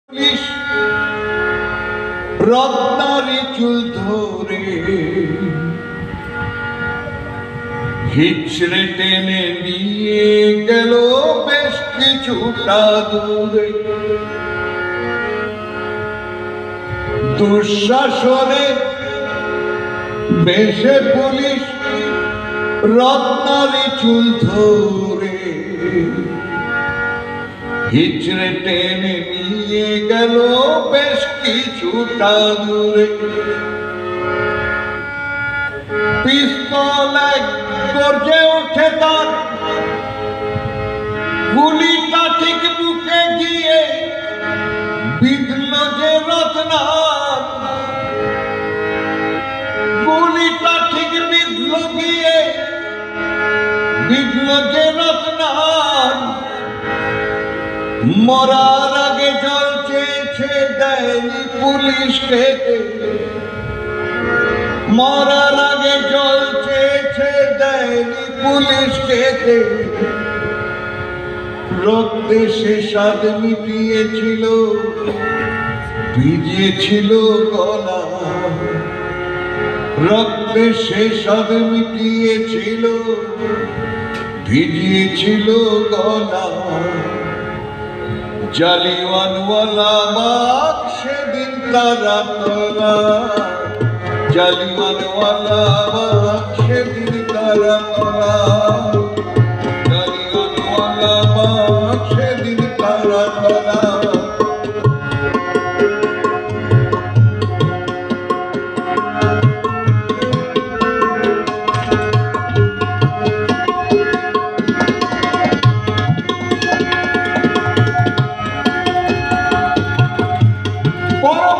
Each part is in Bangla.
পুলিশ রত্নারি চুল ধরে হিচড়ে টেনে নিয়ে গেল বেশ কিছুটা দূরে। দুঃশাসনে বেশে পুলিশ রত্নারি চুল ধরে হিচড়ে টেনে নিয়ে গেল বেশ কিছুটা দূরে। পিস্তল গর্জে ওঠে তার, গুলিটা ঠিক বুকে গিয়ে বিঁধল যে রত্নার। গুলিটা ঠিক বিঁধল গিয়ে বিঁধল যে রত্নার। মরার আগে জল চেয়েছে দেয়নি পুলিশকে, মরার আগে জল চেয়েছে দেয়নি পুলিশকে। রক্তে সে স্বাদ মিটিয়েছিল, ভিজিয়েছিল গলা। রক্তে সে স্বাদ মিটিয়েছিল, ভিজিয়েছিল গলা। জালিয়ানওয়ালা বাগ সেদিন তারা তোলা, জালিয়ানওয়ালা বাগ সেদিন তারা তোলা, জালিয়ানওয়ালা বাগ সেদিন তারা তোলা।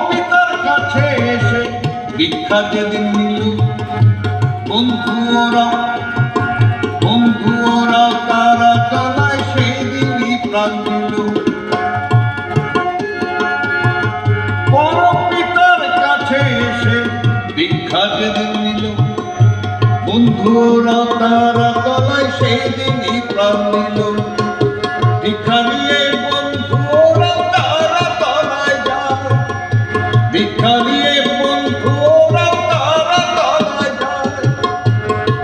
পিতার কাছে এসে ভিক্ষা যেদিন নিল বন্ধুরা, বন্ধুরা তারা তলায় সেই দিনই প্রাণ দিল। পিতার কাছে এসে ভিক্ষা যেদিন নিল বন্ধুরা তারা তলায় সেই দিনই প্রাণ দিল। ভিক্ষা নিয়ে বন্ধুরা তারা তলায় যায়, ভিক্ষা নিয়ে বন্ধুরা তারা তলায় যায়।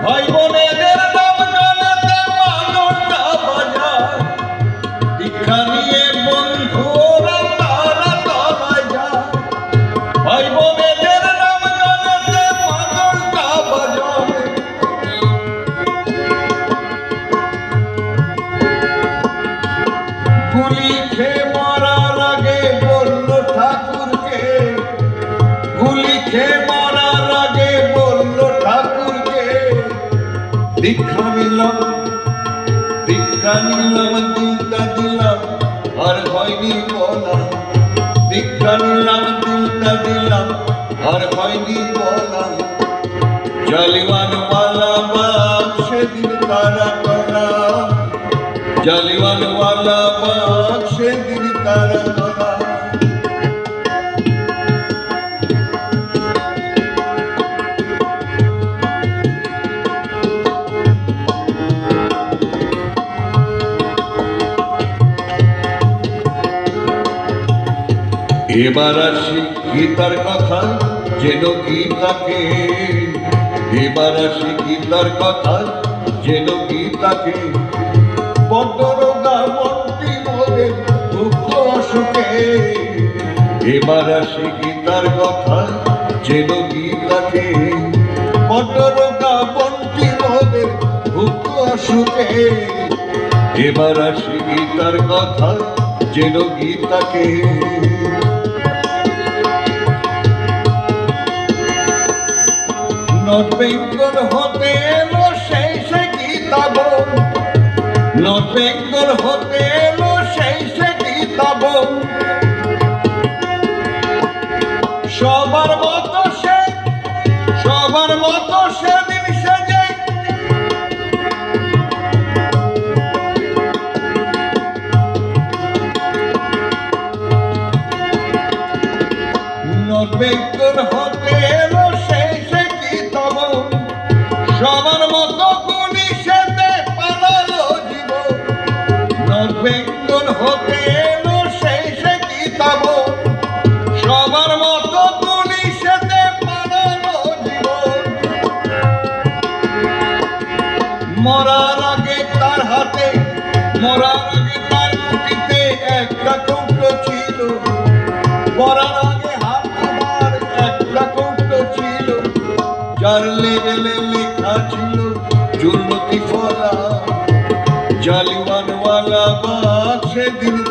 ভাই বোনেদের নাম গানেতে বাজনটা বাজায়, ভিক্ষা নিয়ে বন্ধুরা তারা তলায় যায়। ভাই বোনেদের নাম গানেতে বাজনটা বাজায়। গুলি খেয়ে মরার আগে বলল ঠাকুরকে, গুলি খেয়ে মরার আগে বলল ঠাকুরকে, দীক্ষা নিলাম, দীক্ষা নিলাম, দিলটা দিলাম, আর হয়নি বলা। দীক্ষা নিলাম, দিলটা দিলাম, আর হয়নি বলা। জালিয়ানওয়ালা বাগ সেদিন তারা তোলা, জালিয়ানওয়ালা বাগ সেদিন তারা তোলা। এবার আসি গীতার কথা যেন গীতাকে, এবার আসি গীতার কথা যেন গীতাকে। বদরোগা মন্ত্রী মোদের দুঃখ অসুখে, এবার আসি গীতার কথা যেন গীতাকে। বদরোগা মন্ত্রী মোদের দুঃখ অসুখে, এবার আসি গীতার কথা যেন গীতাকে। নর্থ বেঙ্গল হতে এলো সেই সে গীতা বই, নর্থ বেঙ্গল হতে এলো সেই সে গীতা বই। সবার মতো সে, সবার মতো সেদিন সেজে নর্থ বেঙ্গল হতে এলো সেই সে গীতা বই। সবার মতো গুলি সেতে পালালো জীবন, নর্থ বেঙ্গল হতে এলো সেই সে গীতা বই।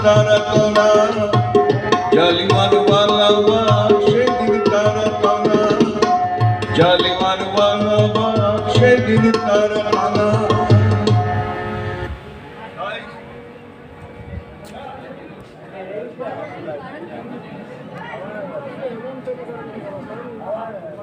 তারা তোলা জালিমার বাংলা বাগ সেদিন তারা তোলা জালিমার বাংলা বাগ সেদিন তারা তোলা